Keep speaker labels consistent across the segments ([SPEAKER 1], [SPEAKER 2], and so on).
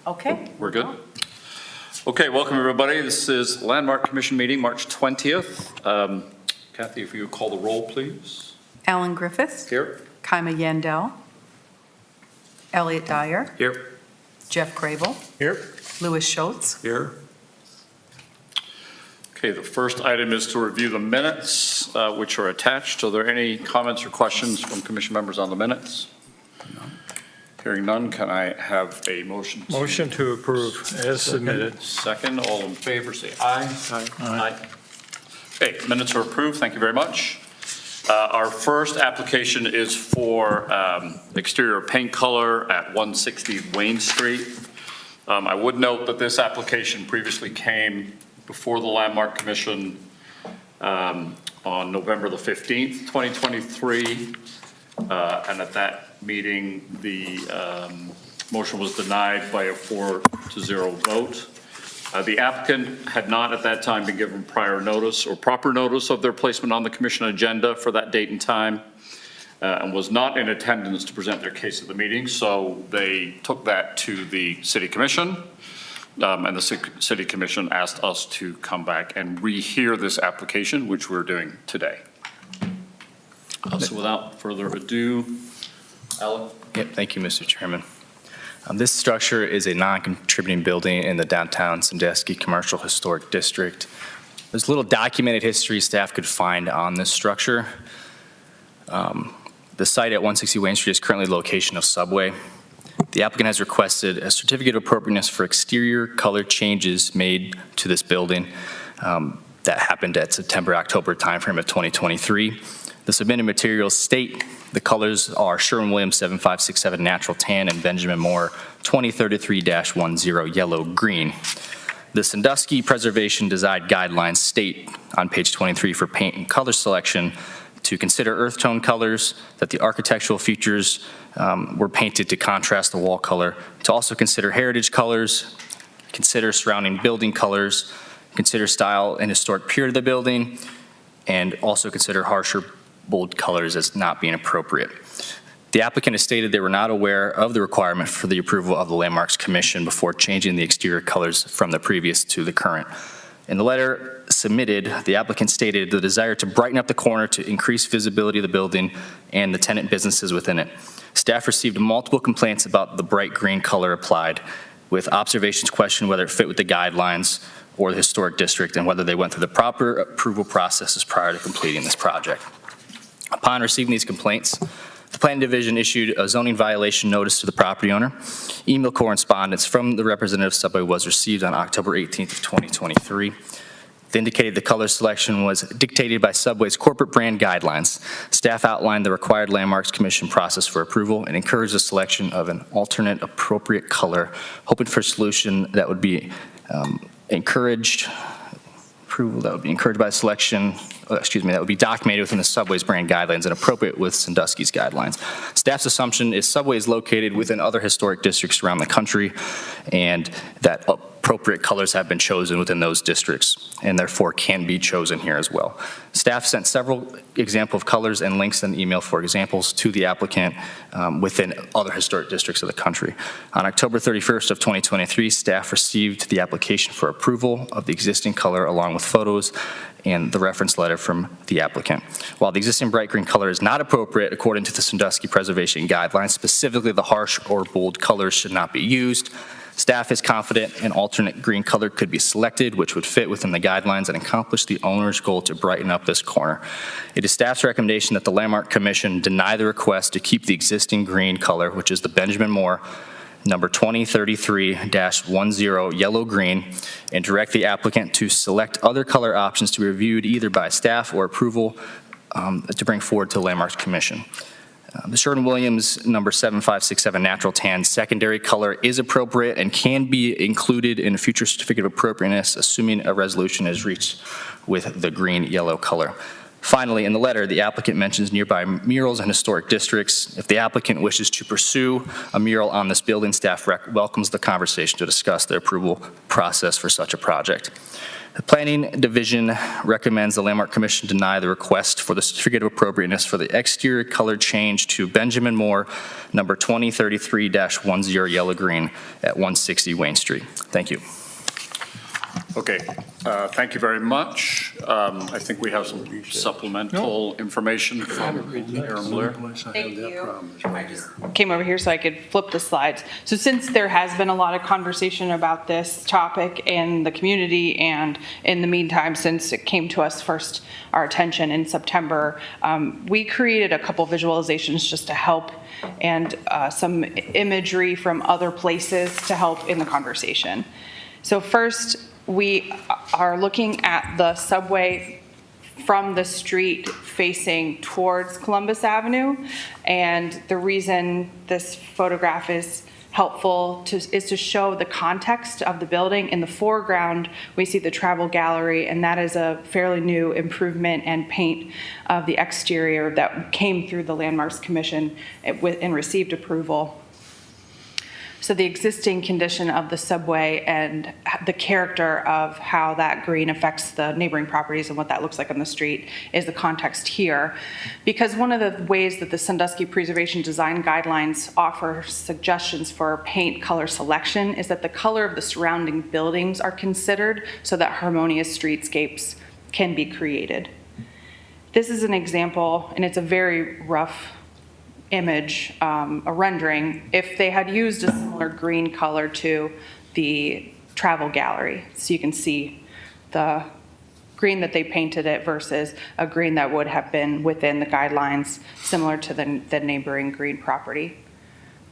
[SPEAKER 1] Okay.
[SPEAKER 2] We're good? Okay, welcome everybody. This is Landmark Commission meeting, March 20th. Kathy, if you would call the roll, please.
[SPEAKER 1] Alan Griffiths.
[SPEAKER 2] Here.
[SPEAKER 1] Kaima Yandel. Elliot Dyer.
[SPEAKER 2] Here.
[SPEAKER 1] Jeff Crable.
[SPEAKER 2] Here.
[SPEAKER 1] Louis Schultz.
[SPEAKER 2] Here. Okay, the first item is to review the minutes, which are attached. Are there any comments or questions from commission members on the minutes? Hearing none, can I have a motion?
[SPEAKER 3] Motion to approve as submitted.
[SPEAKER 2] Second, all in favor, say aye.
[SPEAKER 3] Aye.
[SPEAKER 2] Okay, minutes are approved. Thank you very much. Our first application is for exterior paint color at 160 Wayne Street. I would note that this application previously came before the Landmark Commission on November the 15th, 2023. And at that meeting, the motion was denied by a 4-0 vote. The applicant had not at that time been given prior notice or proper notice of their placement on the commission agenda for that date and time, and was not in attendance to present their case at the meeting. So they took that to the city commission, and the city commission asked us to come back and rehear this application, which we're doing today. So without further ado, Alan?
[SPEAKER 4] Yep, thank you, Mr. Chairman. This structure is a non-contributing building in the downtown Sandusky Commercial Historic District. There's little documented history staff could find on this structure. The site at 160 Wayne Street is currently the location of Subway. The applicant has requested a certificate of appropriateness for exterior color changes made to this building that happened at September-October timeframe of 2023. The submitted materials state the colors are Sherwin-Williams 7567 Natural Tan and Benjamin Moore 2033-10 Yellow Green. The Sandusky Preservation Design Guidelines state on page 23 for paint and color selection to consider earth tone colors, that the architectural features were painted to contrast the wall color, to also consider heritage colors, consider surrounding building colors, consider style and historic purity of the building, and also consider harsher bold colors as not being appropriate. The applicant has stated they were not aware of the requirement for the approval of the Landmarks Commission before changing the exterior colors from the previous to the current. In the letter submitted, the applicant stated the desire to brighten up the corner to increase visibility of the building and the tenant businesses within it. Staff received multiple complaints about the bright green color applied, with observations questioning whether it fit with the guidelines or the historic district and whether they went through the proper approval processes prior to completing this project. Upon receiving these complaints, the Planning Division issued a zoning violation notice to the property owner. Email correspondence from the representative of Subway was received on October 18th of 2023. They indicated the color selection was dictated by Subway's corporate brand guidelines. Staff outlined the required Landmarks Commission process for approval and encouraged the selection of an alternate appropriate color, hoping for a solution that would be encouraged by selection, that would be documented within the Subway's brand guidelines and appropriate with Sandusky's guidelines. Staff's assumption is Subway is located within other historic districts around the country, and that appropriate colors have been chosen within those districts and therefore can be chosen here as well. Staff sent several examples of colors and links in the email for examples to the applicant within other historic districts of the country. On October 31st of 2023, staff received the application for approval of the existing color along with photos and the reference letter from the applicant. While the existing bright green color is not appropriate according to the Sandusky Preservation Guidelines, specifically the harsh or bold colors should not be used, staff is confident an alternate green color could be selected, which would fit within the guidelines and accomplish the owner's goal to brighten up this corner. It is staff's recommendation that the Landmark Commission deny the request to keep the existing green color, which is the Benjamin Moore number 2033-10 Yellow Green, and direct the applicant to select other color options to be reviewed either by staff or approval to bring forward to the Landmarks Commission. The Sherwin-Williams number 7567 Natural Tan secondary color is appropriate and can be included in a future certificate of appropriateness, assuming a resolution is reached with the green-yellow color. Finally, in the letter, the applicant mentions nearby murals and historic districts. If the applicant wishes to pursue a mural on this building, staff welcomes the conversation to discuss the approval process for such a project. The Planning Division recommends the Landmark Commission deny the request for the certificate of appropriateness for the exterior color change to Benjamin Moore, number 2033-10 Yellow Green at 160 Wayne Street. Thank you.
[SPEAKER 2] Okay, thank you very much. I think we have some supplemental information from Aaron Blair.
[SPEAKER 5] Thank you. I just came over here so I could flip the slides. So since there has been a lot of conversation about this topic in the community, and in the meantime, since it came to us first, our attention in September, we created a couple visualizations just to help, and some imagery from other places to help in the conversation. So first, we are looking at the subway from the street facing towards Columbus Avenue. And the reason this photograph is helpful is to show the context of the building. In the foreground, we see the travel gallery, and that is a fairly new improvement and paint of the exterior that came through the Landmarks Commission and received approval. So the existing condition of the subway and the character of how that green affects the neighboring properties and what that looks like on the street is the context here. Because one of the ways that the Sandusky Preservation Design Guidelines offer suggestions for paint color selection is that the color of the surrounding buildings are considered so that harmonious streetscapes can be created. This is an example, and it's a very rough image, a rendering, if they had used a similar green color to the travel gallery. So you can see the green that they painted it versus a green that would have been within the guidelines, similar to the neighboring green property.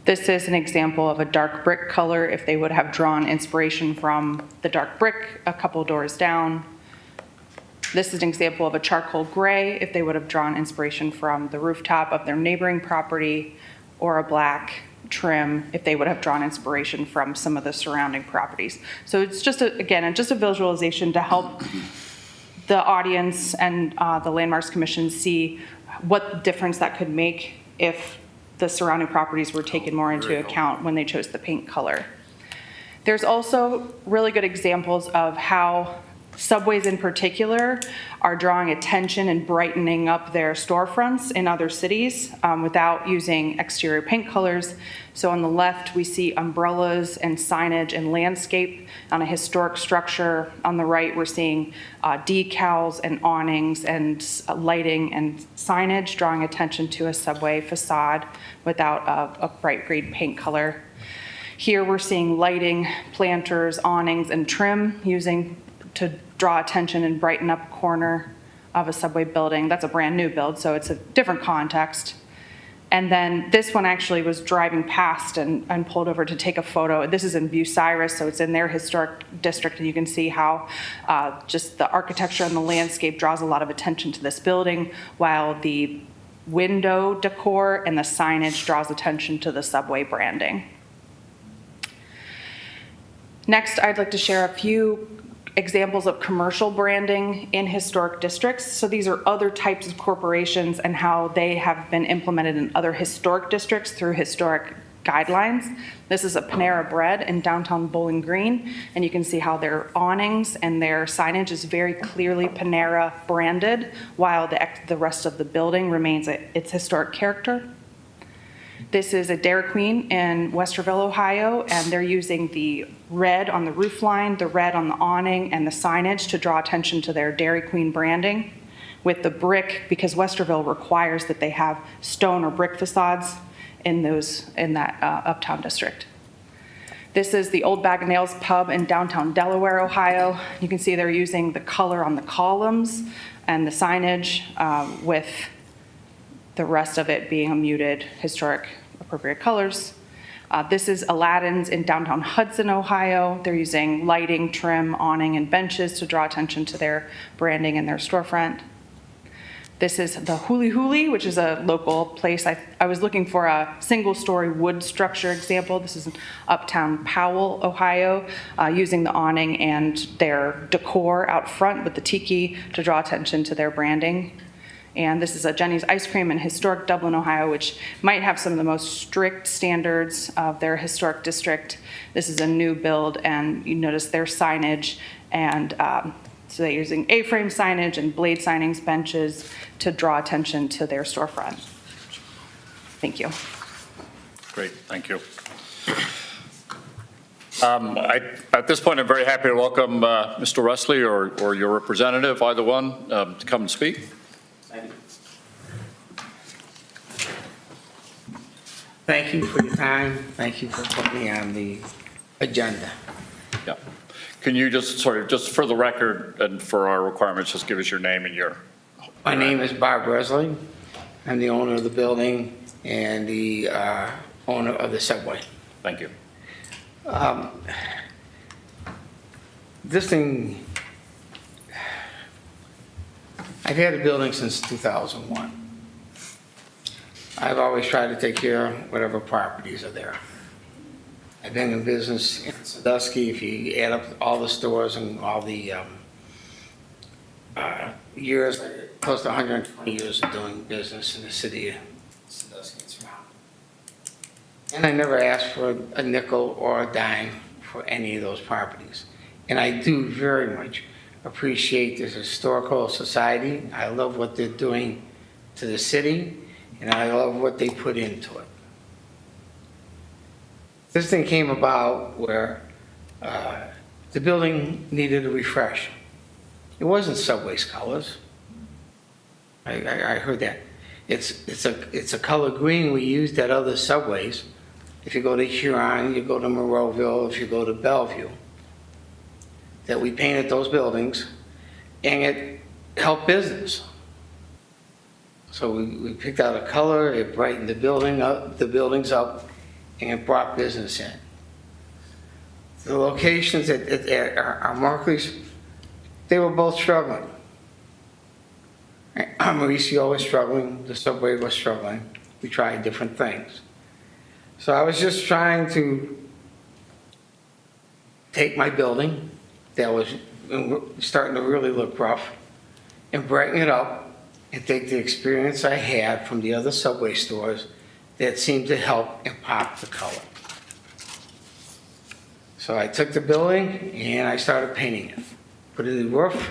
[SPEAKER 5] This is an example of a dark brick color if they would have drawn inspiration from the dark brick a couple doors down. This is an example of a charcoal gray if they would have drawn inspiration from the rooftop of their neighboring property, or a black trim if they would have drawn inspiration from some of the surrounding properties. So it's just, again, just a visualization to help the audience and the Landmarks Commission see what difference that could make if the surrounding properties were taken more into account when they chose the paint color. There's also really good examples of how subways in particular are drawing attention and brightening up their storefronts in other cities without using exterior paint colors. So on the left, we see umbrellas and signage and landscape on a historic structure. On the right, we're seeing decals and awnings and lighting and signage drawing attention to a subway facade without a bright green paint color. Here we're seeing lighting, planters, awnings, and trim using to draw attention and brighten up a corner of a subway building. That's a brand new build, so it's a different context. And then this one actually was driving past and pulled over to take a photo. This is in Bucyrus, so it's in their historic district, and you can see how just the architecture and the landscape draws a lot of attention to this building, while the window decor and the signage draws attention to the subway branding. Next, I'd like to share a few examples of commercial branding in historic districts. So these are other types of corporations and how they have been implemented in other historic districts through historic guidelines. This is a Panera Bread in downtown Bowling Green, and you can see how their awnings and their signage is very clearly Panera branded, while the rest of the building remains its historic character. This is a Dairy Queen in Westerville, Ohio, and they're using the red on the roof line, the red on the awning, and the signage to draw attention to their Dairy Queen branding, with the brick, because Westerville requires that they have stone or brick facades in that uptown district. This is the Old Bag of Nails pub in downtown Delaware, Ohio. You can see they're using the color on the columns and the signage with the rest of it being a muted, historic, appropriate colors. This is Aladdin's in downtown Hudson, Ohio. They're using lighting, trim, awning, and benches to draw attention to their branding and their storefront. This is the Huli Huli, which is a local place. I was looking for a single-story wood structure example. This is in uptown Powell, Ohio, using the awning and their decor out front with the tiki to draw attention to their branding. And this is a Jenny's Ice Cream in historic Dublin, Ohio, which might have some of the most strict standards of their historic district. This is a new build, and you notice their signage and So they're using A-frame signage and blade signings benches to draw attention to their storefront. Thank you.
[SPEAKER 2] Great, thank you. At this point, I'm very happy to welcome Mr. Wesley or your representative, either one, to come and speak.
[SPEAKER 6] Thank you for your time. Thank you for putting me on the agenda.
[SPEAKER 2] Yeah. Can you just just for the record and for our requirements, just give us your name and your...
[SPEAKER 6] My name is Bob Bresley. I'm the owner of the building and the owner of the Subway.
[SPEAKER 2] Thank you.
[SPEAKER 6] This thing, I've had a building since 2001. I've always tried to take care of whatever properties are there. I've been in business in Sandusky, if you add up all the stores and all the years, close to 120 years of doing business in the city of Sandusky and surrounding. And I never asked for a nickel or a dime for any of those properties. And I do very much appreciate this historical society. I love what they're doing to the city, and I love what they put into it. This thing came about where the building needed a refresh. It wasn't Subway's colors. I heard that. It's a color green we used at other Subways. If you go to Huron, you go to Monroeville, if you go to Bellevue, that we painted those buildings, and it helped business. So we picked out a color, it brightened the buildings up, and it brought business in. The locations at our Markleys, they were both struggling. Mauricio was struggling, the Subway was struggling. We tried different things. So I was just trying to take my building that was starting to really look rough and brighten it up and take the experience I had from the other Subway stores that seemed to help and pop the color. So I took the building and I started painting it. Put in the roof,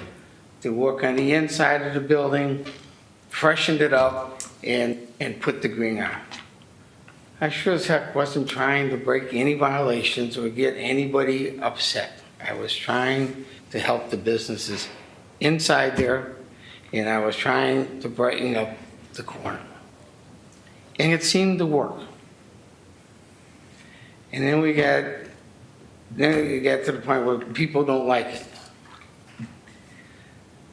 [SPEAKER 6] did work on the inside of the building, freshened it up, and put the green on. I sure as heck wasn't trying to break any violations or get anybody upset. I was trying to help the businesses inside there, and I was trying to brighten up the corner. And it seemed to work. And then we got to the point where people don't like it.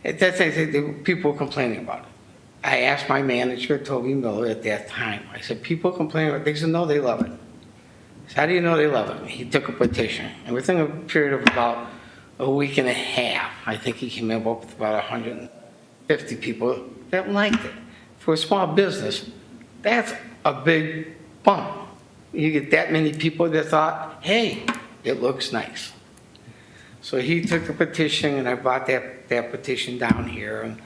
[SPEAKER 6] At that time, people were complaining about it. I asked my manager, Toby Miller, at that time, I said, people complain about it? They said, no, they love it. I said, how do you know they love it? He took a petition. And within a period of about a week and a half, I think he came up with about 150 people that liked it. For a small business, that's a big bump. You get that many people that thought, hey, it looks nice. So he took the petition, and I brought that petition down here.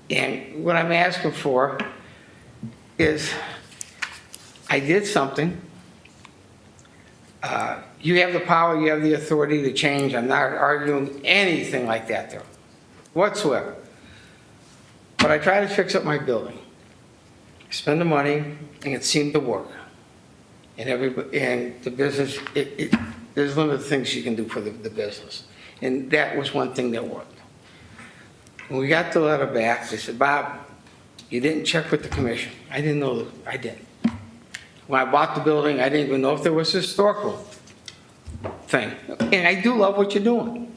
[SPEAKER 6] And what I'm asking for is, I did something. You have the power, you have the authority to change. I'm not arguing anything like that there, whatsoever. But I tried to fix up my building, spend the money, and it seemed to work. And the business, there's limited things you can do for the business. And that was one thing that worked. When we got the letter back, they said, Bob, you didn't check with the commission. I didn't know that I did. When I bought the building, I didn't even know if there was a historical thing. And I do love what you're doing.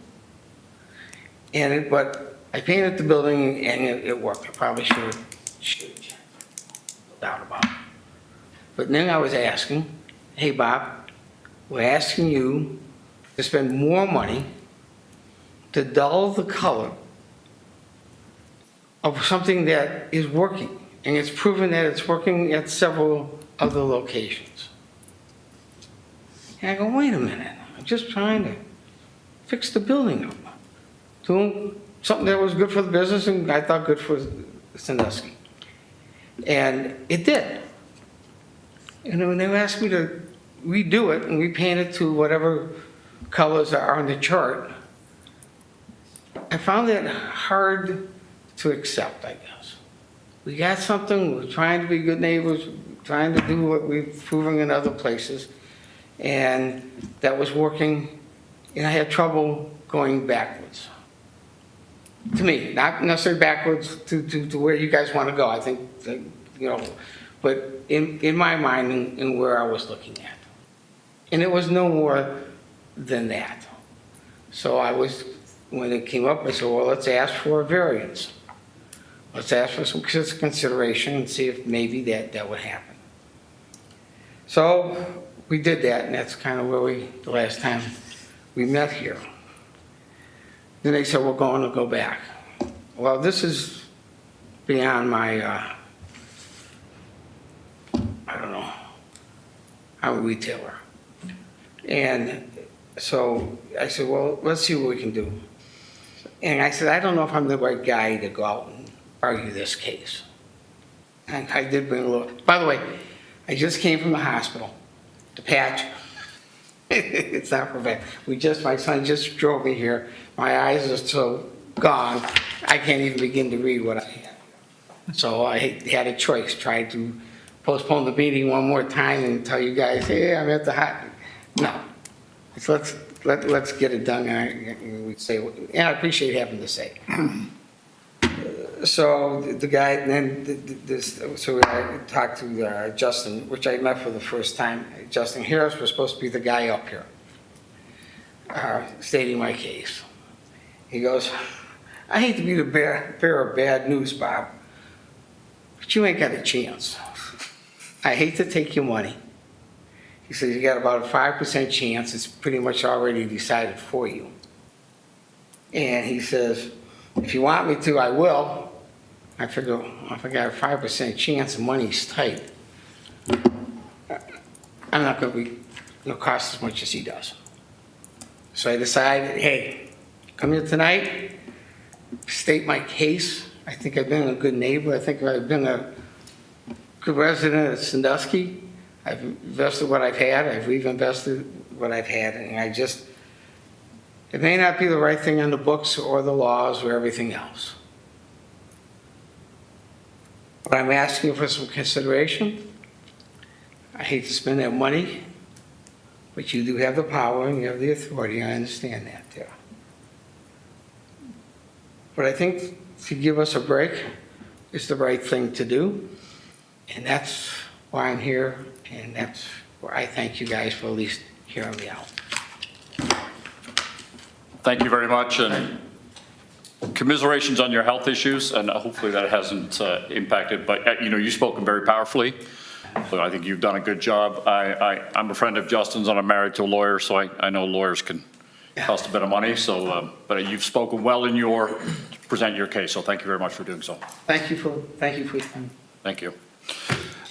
[SPEAKER 6] But I painted the building and it worked. I probably should have checked. No doubt about it. But then I was asking, hey, Bob, we're asking you to spend more money to dull the color of something that is working. And it's proven that it's working at several other locations. And I go, wait a minute, I'm just trying to fix the building up. Doing something that was good for the business and I thought good for Sandusky. And it did. And when they asked me to redo it and repaint it to whatever colors are on the chart, I found it hard to accept, I guess. We got something, we're trying to be good neighbors, trying to do what we've proven in other places, and that was working, and I had trouble going backwards. To me, not necessarily backwards to where you guys want to go, I think, that, you know, but in my mind and where I was looking at. And it was no more than that. So I was, when it came up, I said, well, let's ask for a variance. Let's ask for some consideration and see if maybe that would happen. So we did that, and that's kind of where the last time we met here. Then they said, we're going to go back. Well, this is beyond my, I don't know, I'm a retailer. And so I said, well, let's see what we can do. And I said, I don't know if I'm the right guy to go out and argue this case. And I did bring a little, by the way, I just came from the hospital, the patch. It's not perfect. My son just drove me here. My eyes are so gone, I can't even begin to read what I had. So I had a choice, try to postpone the meeting one more time and tell you guys, hey, I'm at the hospital. No. So let's get it done, and we say, and I appreciate having to say. So the guy, and then so I talked to Justin, which I met for the first time. Justin Harris was supposed to be the guy up here, stating my case. He goes, I hate to be the bearer of bad news, Bob, but you ain't got a chance. I hate to take your money. He says, you got about a 5% chance. It's pretty much already decided for you. And he says, if you want me to, I will. I figure, if I got a 5% chance and money's tight, I'm not going to be, it'll cost as much as he does. So I decided, hey, come here tonight, state my case. I think I've been a good neighbor. I think I've been a good resident of Sandusky. I've invested what I've had. I've reinvested what I've had. And it may not be the right thing on the books or the laws or everything else. But I'm asking for some consideration. I hate to spend that money, but you do have the power and you have the authority. I understand that there. But I think to give us a break is the right thing to do. And that's why I'm here. And that's where I thank you guys for at least hearing me out.
[SPEAKER 2] Thank you very much, and commiserations on your health issues, and hopefully that hasn't impacted, but you've spoken very powerfully, so I think you've done a good job. I'm a friend of Justin's and I'm married to a lawyer, so I know lawyers can cost a bit of money, so, but you've spoken well to present your case, so thank you very much for doing so.
[SPEAKER 6] Thank you for your time.
[SPEAKER 2] Thank you.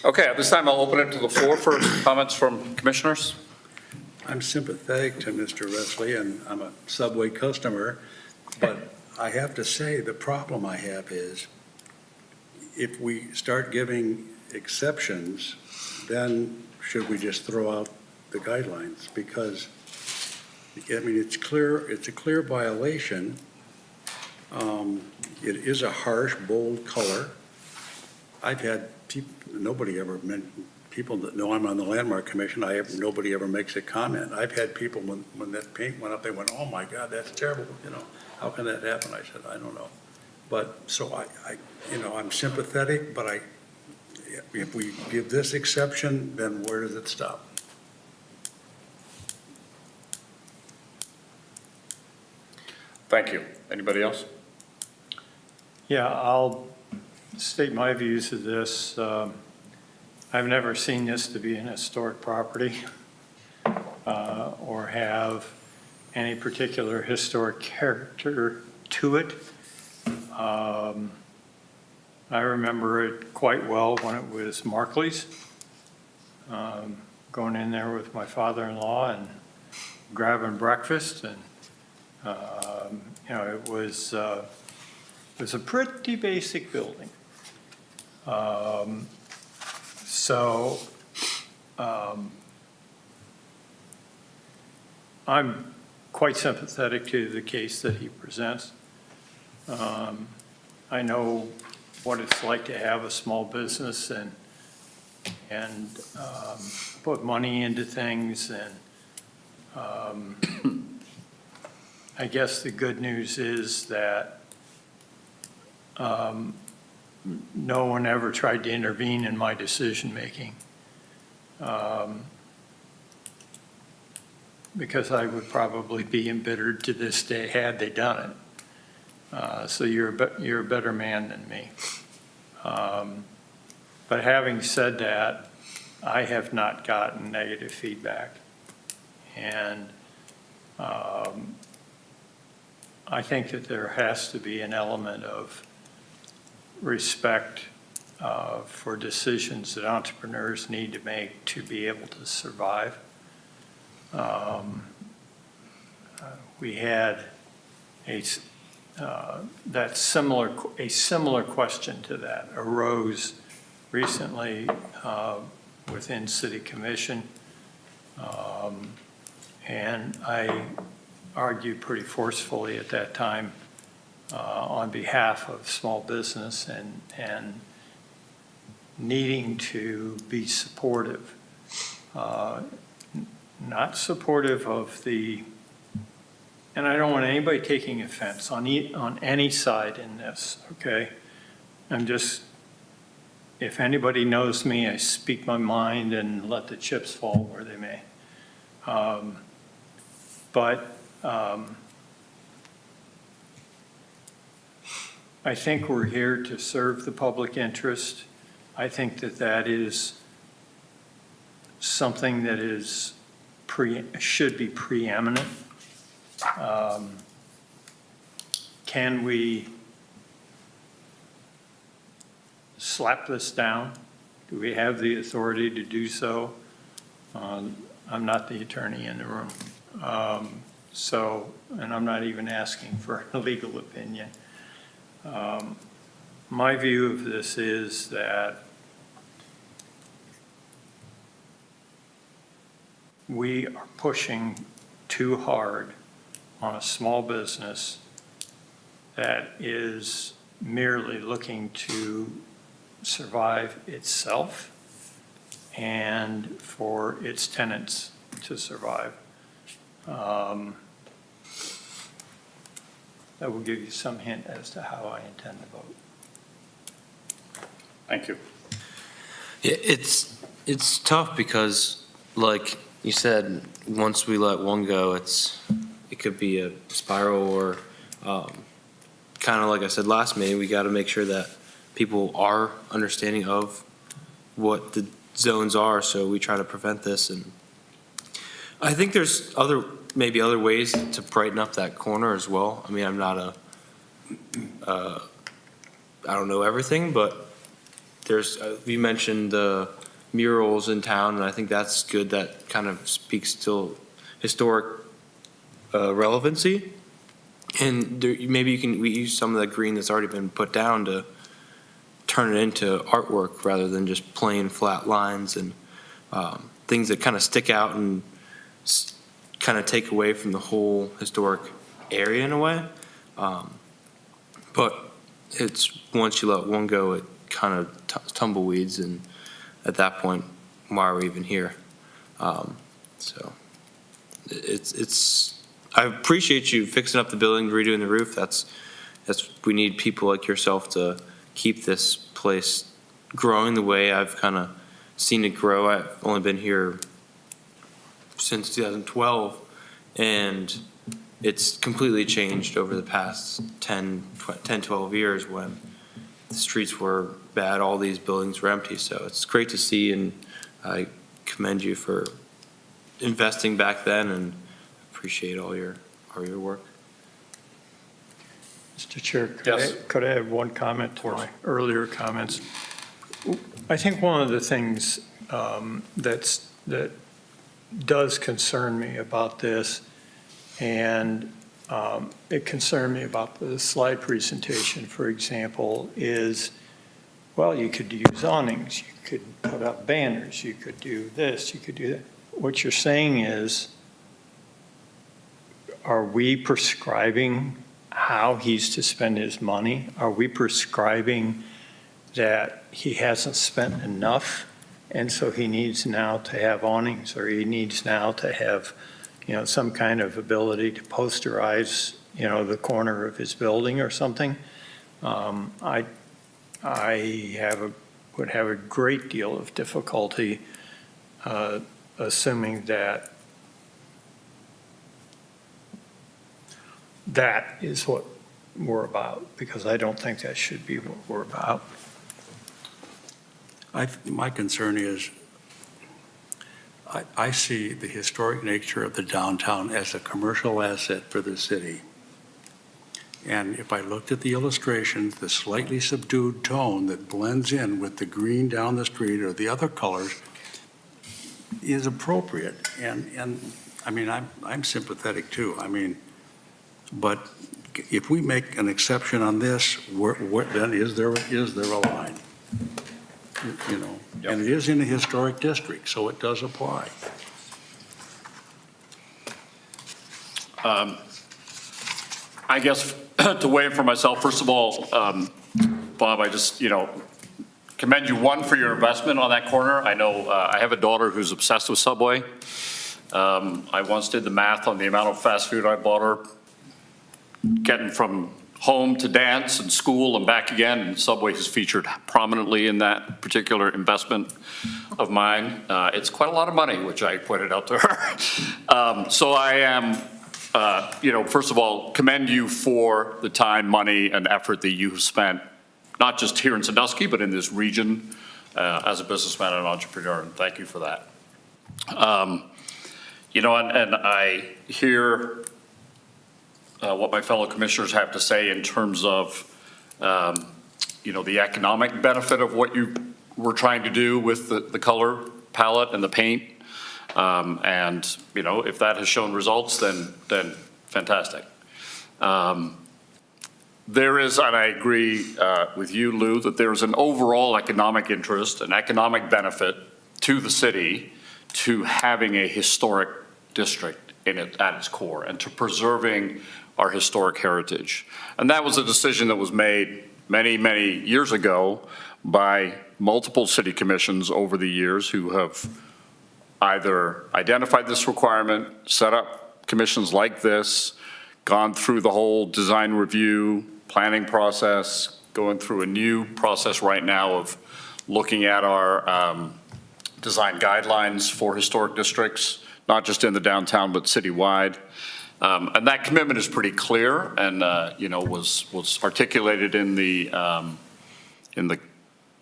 [SPEAKER 2] Okay, at this time, I'll open it to the floor for comments from commissioners.
[SPEAKER 7] I'm sympathetic to Mr. Wesley, and I'm a Subway customer, but I have to say, the problem I have is if we start giving exceptions, then should we just throw out the guidelines? Because, I mean, it's a clear violation. It is a harsh, bold color. I've had nobody ever meant, people that know I'm on the Landmark Commission, nobody ever makes a comment. I've had people, when that paint went up, they went, oh my God, that's terrible, how can that happen? I said, I don't know. But, so I'm sympathetic, but if we give this exception, then where does it stop?
[SPEAKER 2] Thank you. Anybody else?
[SPEAKER 3] Yeah, I'll state my views of this. I've never seen this to be an historic property or have any particular historic character to it. I remember it quite well when it was Markley's. Going in there with my father-in-law and grabbing breakfast, and it was a pretty basic building. I'm quite sympathetic to the case that he presents. I know what it's like to have a small business and put money into things. And I guess the good news is that no one ever tried to intervene in my decision-making. Because I would probably be embittered to this day had they done it. So you're a better man than me. But having said that, I have not gotten negative feedback. And I think that there has to be an element of respect for decisions that entrepreneurs need to make to be able to survive. We had a similar question to that arose recently within City Commission. And I argued pretty forcefully at that time on behalf of small business and needing to be supportive. Not supportive of and I don't want anybody taking offense on any side in this, okay? If anybody knows me, I speak my mind and let the chips fall where they may. I think we're here to serve the public interest. I think that is something that should be preeminent. Can we slap this down? Do we have the authority to do so? I'm not the attorney in the room. And I'm not even asking for a legal opinion. My view of this is that we are pushing too hard on a small business that is merely looking to survive itself and for its tenants to survive. That will give you some hint as to how I intend to vote.
[SPEAKER 2] Thank you.
[SPEAKER 8] Yeah, it's tough because, like you said, once we let one go, it could be a spiral, or kind of like I said last meeting, we got to make sure that people are understanding of what the zones are, so we try to prevent this. And I think there's maybe other ways to brighten up that corner as well. I mean, I'm not I don't know everything, but you mentioned the murals in town, and I think that's good. That kind of speaks to historic relevancy. And maybe we use some of the green that's already been put down to turn it into artwork rather than just plain flat lines and things that kind of stick out and kind of take away from the whole historic area in a way. But it's once you let one go, it kind of tumbleweeds, and at that point, why are we even here? So I appreciate you fixing up the building, redoing the roof. We need people like yourself to keep this place growing the way I've kind of seen it grow. I've only been here since 2012, and it's completely changed over the past 10, 12 years when the streets were bad, all these buildings were empty. So it's great to see, and I commend you for investing back then and appreciate all your work.
[SPEAKER 3] Mr. Chair,
[SPEAKER 2] Yes.
[SPEAKER 3] could I have one comment to my earlier comments? I think one of the things that does concern me about this, and it concerned me about the slide presentation, for example, is, well, you could use awnings, you could put up banners, you could do this, you could do that. What you're saying is, are we prescribing how he's to spend his money? Are we prescribing that he hasn't spent enough, and so he needs now to have awnings, or he needs now to have, some kind of ability to posterize, the corner of his building or something? I would have a great deal of difficulty assuming that that is what we're about, because I don't think that should be what we're about.
[SPEAKER 7] My concern is, I see the historic nature of the downtown as a commercial asset for the city. And if I looked at the illustrations, the slightly subdued tone that blends in with the green down the street or the other colors is appropriate. And I mean, I'm sympathetic too. I mean, but if we make an exception on this, then is there a line? And it is in a historic district, so it does apply.
[SPEAKER 2] I guess to weigh in for myself, first of all, Bob, I just, commend you, one, for your investment on that corner. I know I have a daughter who's obsessed with Subway. I once did the math on the amount of fast food I bought her, getting from home to dance and school and back again, and Subway is featured prominently in that particular investment of mine. It's quite a lot of money, which I pointed out to her. So I am, first of all, commend you for the time, money, and effort that you have spent, not just here in Sandusky, but in this region as a businessman and entrepreneur, and thank you for that. And I hear what my fellow commissioners have to say in terms of, the economic benefit of what you were trying to do with the color palette and the paint. If that has shown results, then fantastic. There is, and I agree with you, Lou, that there is an overall economic interest, an economic benefit to the city to having a historic district at its core and to preserving our historic heritage. And that was a decision that was made many, many years ago by multiple city commissions over the years who have either identified this requirement, set up commissions like this, gone through the whole design review, planning process, going through a new process right now of looking at our design guidelines for historic districts, not just in the downtown, but citywide. And that commitment is pretty clear and, was articulated in the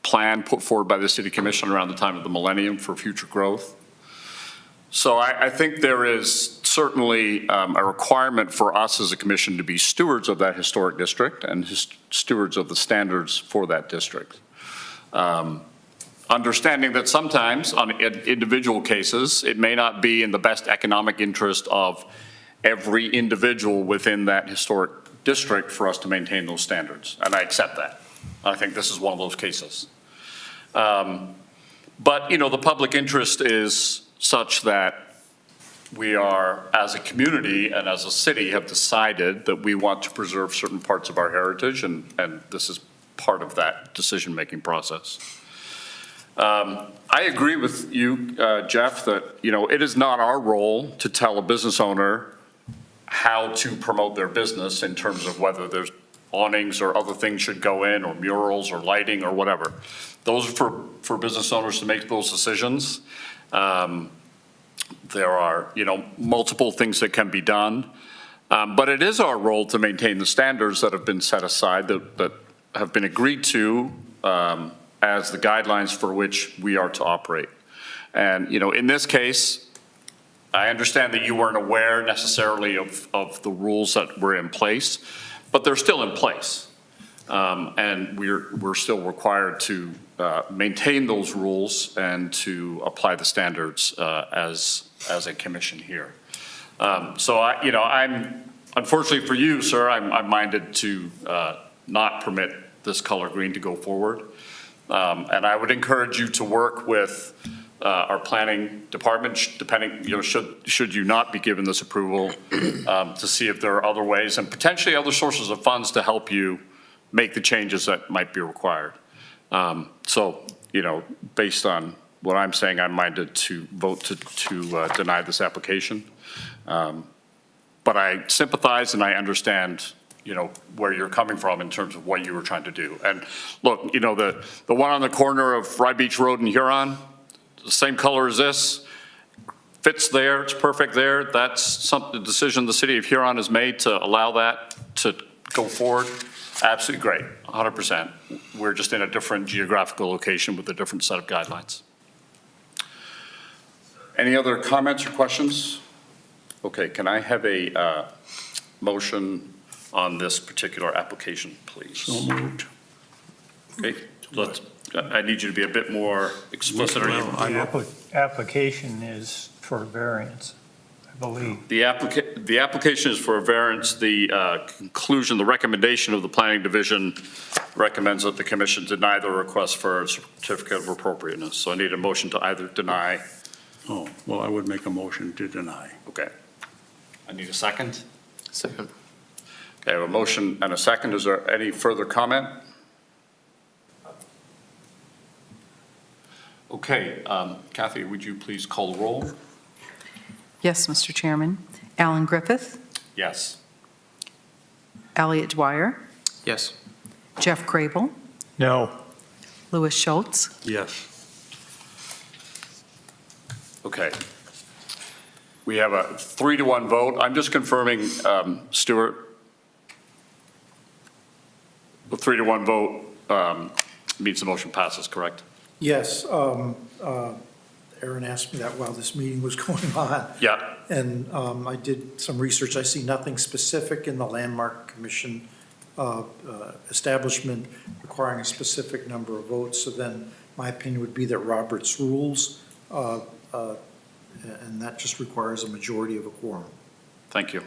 [SPEAKER 2] plan put forward by the City Commission around the time of the millennium for future growth. So I think there is certainly a requirement for us as a commission to be stewards of that historic district and stewards of the standards for that district. Understanding that sometimes on individual cases, it may not be in the best economic interest of every individual within that historic district for us to maintain those standards, and I accept that. I think this is one of those cases. But, the public interest is such that we are, as a community and as a city, have decided that we want to preserve certain parts of our heritage, and this is part of that decision-making process. I agree with you, Jeff, that, it is not our role to tell a business owner how to promote their business in terms of whether there's awnings or other things should go in, or murals or lighting or whatever. Those are for business owners to make those decisions. There are, multiple things that can be done. But it is our role to maintain the standards that have been set aside, that have been agreed to as the guidelines for which we are to operate. And, in this case, I understand that you weren't aware necessarily of the rules that were in place, but they're still in place. And we're still required to maintain those rules and to apply the standards as a commission here. So I'm, unfortunately for you, sir, I'm minded to not permit this color green to go forward. And I would encourage you to work with our planning department, depending, should you not be given this approval, to see if there are other ways and potentially other sources of funds to help you make the changes that might be required. So, based on what I'm saying, I'm minded to vote to deny this application. But I sympathize and I understand, where you're coming from in terms of what you were trying to do. And look, the one on the corner of Rye Beach Road in Huron, the same color as this, fits there, it's perfect there. That's the decision the city of Huron has made to allow that to go forward. Absolutely great, 100%. We're just in a different geographical location with a different set of guidelines. Any other comments or questions? Okay, can I have a motion on this particular application, please?
[SPEAKER 7] So moved.
[SPEAKER 2] Okay, I need you to be a bit more explicit.
[SPEAKER 3] The application is for variance, I believe.
[SPEAKER 2] The application is for a variance. The conclusion, the recommendation of the Planning Division recommends that the commission deny the request for a certificate of appropriateness. So I need a motion to either deny.
[SPEAKER 7] Oh, well, I would make a motion to deny.
[SPEAKER 2] Okay. I need a second.
[SPEAKER 8] Second.
[SPEAKER 2] Okay, I have a motion and a second. Is there any further comment? Okay, Kathy, would you please call the roll?
[SPEAKER 1] Yes, Mr. Chairman. Alan Griffith,
[SPEAKER 2] Yes.
[SPEAKER 1] Elliot Dwyer,
[SPEAKER 8] Yes.
[SPEAKER 1] Jeff Crable,
[SPEAKER 3] No.
[SPEAKER 1] Louis Schultz,
[SPEAKER 7] Yes.
[SPEAKER 2] Okay. We have a 3-1 vote. I'm just confirming, Stuart, the 3-1 vote means the motion passes, correct?
[SPEAKER 9] Yes, Aaron asked me that while this meeting was going on,
[SPEAKER 2] Yeah.
[SPEAKER 9] and I did some research. I see nothing specific in the Landmark Commission establishment requiring a specific number of votes, so then my opinion would be that Robert's rules, and that just requires a majority of a quorum.
[SPEAKER 2] Thank you.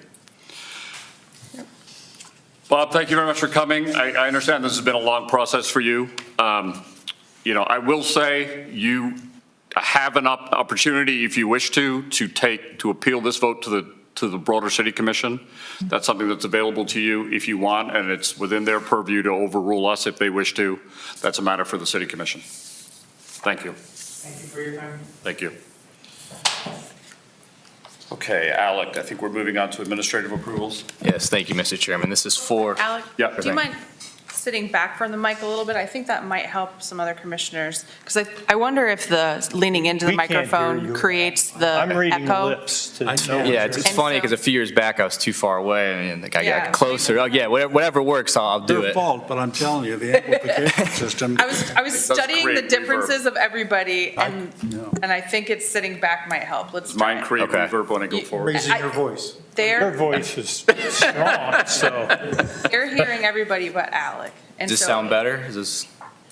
[SPEAKER 2] Bob, thank you very much for coming. I understand this has been a long process for you. I will say you have an opportunity, if you wish to appeal this vote to the broader city commission. That's something that's available to you if you want, and it's within their purview to overrule us if they wish to. That's a matter for the city commission. Thank you.
[SPEAKER 6] Thank you for your time.
[SPEAKER 2] Thank you. Okay, Alec, I think we're moving on to administrative approvals.
[SPEAKER 4] Yes, thank you, Mr. Chairman. This is for,
[SPEAKER 5] Alec,
[SPEAKER 2] Yeah.
[SPEAKER 5] do you mind sitting back from the mic a little bit? I think that might help some other commissioners, because I wonder if the leaning into the
[SPEAKER 3] We can't hear
[SPEAKER 5] microphone
[SPEAKER 3] you.
[SPEAKER 5] creates the
[SPEAKER 3] I'm reading
[SPEAKER 5] echo.
[SPEAKER 3] lips to know.
[SPEAKER 4] yeah, it's
[SPEAKER 5] And
[SPEAKER 4] funny
[SPEAKER 5] so-
[SPEAKER 4] because a few years back I was too far away and like I
[SPEAKER 5] Yeah.
[SPEAKER 4] got closer. Oh, yeah, whatever works, I'll do
[SPEAKER 7] Their
[SPEAKER 4] it.
[SPEAKER 7] fault, but I'm telling you, the amplification system.
[SPEAKER 5] I was
[SPEAKER 2] does
[SPEAKER 5] studying the
[SPEAKER 2] create
[SPEAKER 5] differences of everybody, and
[SPEAKER 7] know.
[SPEAKER 5] and I think it's sitting back might help. Let's
[SPEAKER 2] Does
[SPEAKER 5] try
[SPEAKER 2] mine
[SPEAKER 5] it.
[SPEAKER 2] create
[SPEAKER 4] Okay.
[SPEAKER 2] reverb when I go forward?
[SPEAKER 9] Raising your voice.
[SPEAKER 3] Your
[SPEAKER 5] They're
[SPEAKER 3] voice is strong, so.
[SPEAKER 5] they're hearing everybody but Alec. And
[SPEAKER 4] Does this
[SPEAKER 5] so
[SPEAKER 4] sound better? Does this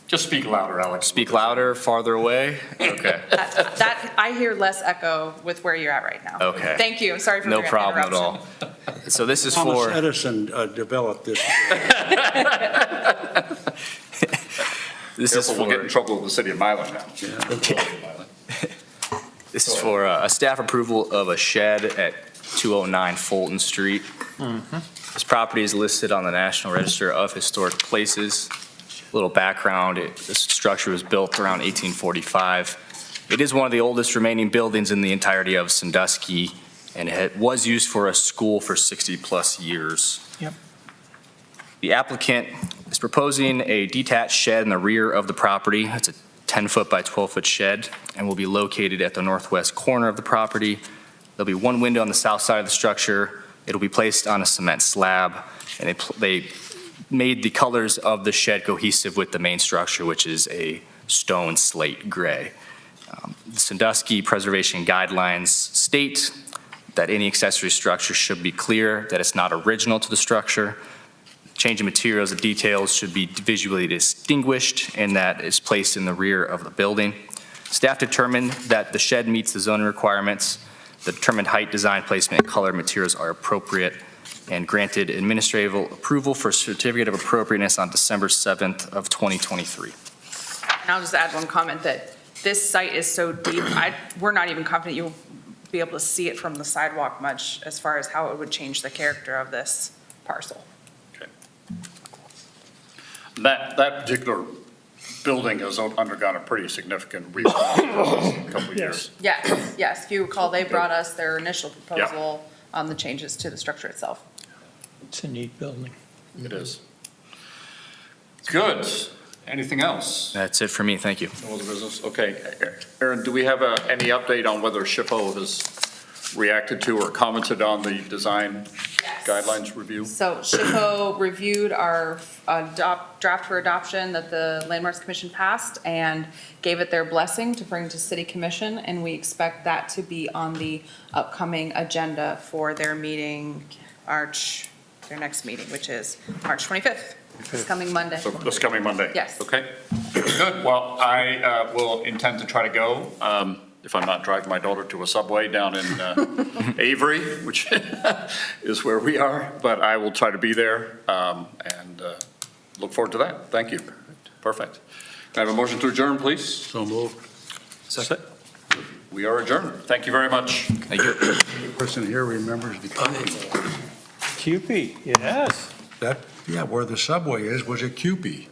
[SPEAKER 2] Just speak louder, Alex.
[SPEAKER 4] speak louder, farther away? Okay,
[SPEAKER 5] that I hear less echo with where you're at right now.
[SPEAKER 4] Okay.
[SPEAKER 5] Thank you. Sorry for
[SPEAKER 4] no
[SPEAKER 5] the
[SPEAKER 4] problem at
[SPEAKER 5] interruption.
[SPEAKER 4] all. So this is
[SPEAKER 7] Thomas
[SPEAKER 4] for,
[SPEAKER 7] Edison developed this.
[SPEAKER 4] this is
[SPEAKER 2] Careful, we'll get in
[SPEAKER 4] for,
[SPEAKER 2] trouble with the city of Milan now.
[SPEAKER 4] this is for a staff approval of a shed at 209 Fulton Street. This property is listed on the National Register of Historic Places. Little background, this structure was built around 1845. It is one of the oldest remaining buildings in the entirety of Sandusky, and it was used for a school for 60-plus years.
[SPEAKER 3] Yep.
[SPEAKER 4] The applicant is proposing a detached shed in the rear of the property. It's a 10-foot by 12-foot shed and will be located at the northwest corner of the property. There'll be one window on the south side of the structure. It'll be placed on a cement slab, and they made the colors of the shed cohesive with the main structure, which is a stone slate gray. The Sandusky Preservation Guidelines state that any accessory structure should be clear, that it's not original to the structure. Change in materials and details should be visually distinguished, and that is placed in the rear of the building. Staff determined that the shed meets the zoning requirements. The determined height, design, placement, and color materials are appropriate, and granted administrative approval for certificate of appropriateness on December 7th of 2023.
[SPEAKER 5] And I'll just add one comment that this site is so deep, we're not even confident you'll be able to see it from the sidewalk much as far as how it would change the character of this parcel.
[SPEAKER 2] That particular building has undergone a pretty significant remodel in the last couple of years.
[SPEAKER 5] Yes, yes, if you recall, they brought us their initial proposal on the changes to the structure itself.
[SPEAKER 3] It's a neat building.
[SPEAKER 2] It is. Good. Anything else?
[SPEAKER 4] That's it for me, thank you.
[SPEAKER 2] No other business? Okay. Aaron, do we have any update on whether SHPO has reacted to or commented on the design guidelines review?
[SPEAKER 5] So SHPO reviewed our draft for adoption that the Landmarks Commission passed and gave it their blessing to bring to City Commission, and we expect that to be on the upcoming agenda for their meeting, their next meeting, which is March 25th, this coming Monday.
[SPEAKER 2] So this coming Monday?
[SPEAKER 5] Yes.
[SPEAKER 2] Okay, good. Well, I will intend to try to go, if I'm not driving my daughter to a Subway down in Avery, which is where we are, but I will try to be there, and look forward to that. Thank you. Perfect. Can I have a motion to adjourn, please?
[SPEAKER 7] So moved.
[SPEAKER 2] We are adjourned. Thank you very much.
[SPEAKER 4] Thank you.
[SPEAKER 7] The person here remembers the
[SPEAKER 3] Cupid, yes.
[SPEAKER 7] that, yeah, where the Subway is, was a Cupid.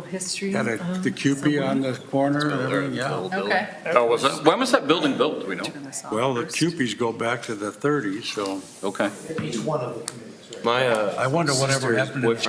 [SPEAKER 1] History.
[SPEAKER 7] Had the Cupid on the corner and everything, yeah.
[SPEAKER 5] Okay.
[SPEAKER 2] Oh, was it? When was that building built? Do we know?
[SPEAKER 1] Turn this off
[SPEAKER 7] Well, the
[SPEAKER 1] first.
[SPEAKER 7] Cupids go back to the 30s, so
[SPEAKER 2] Okay.
[SPEAKER 9] Each one of the committees, right?
[SPEAKER 8] My,
[SPEAKER 7] I wonder whatever
[SPEAKER 8] sister's
[SPEAKER 7] happened to the
[SPEAKER 8] boyfriend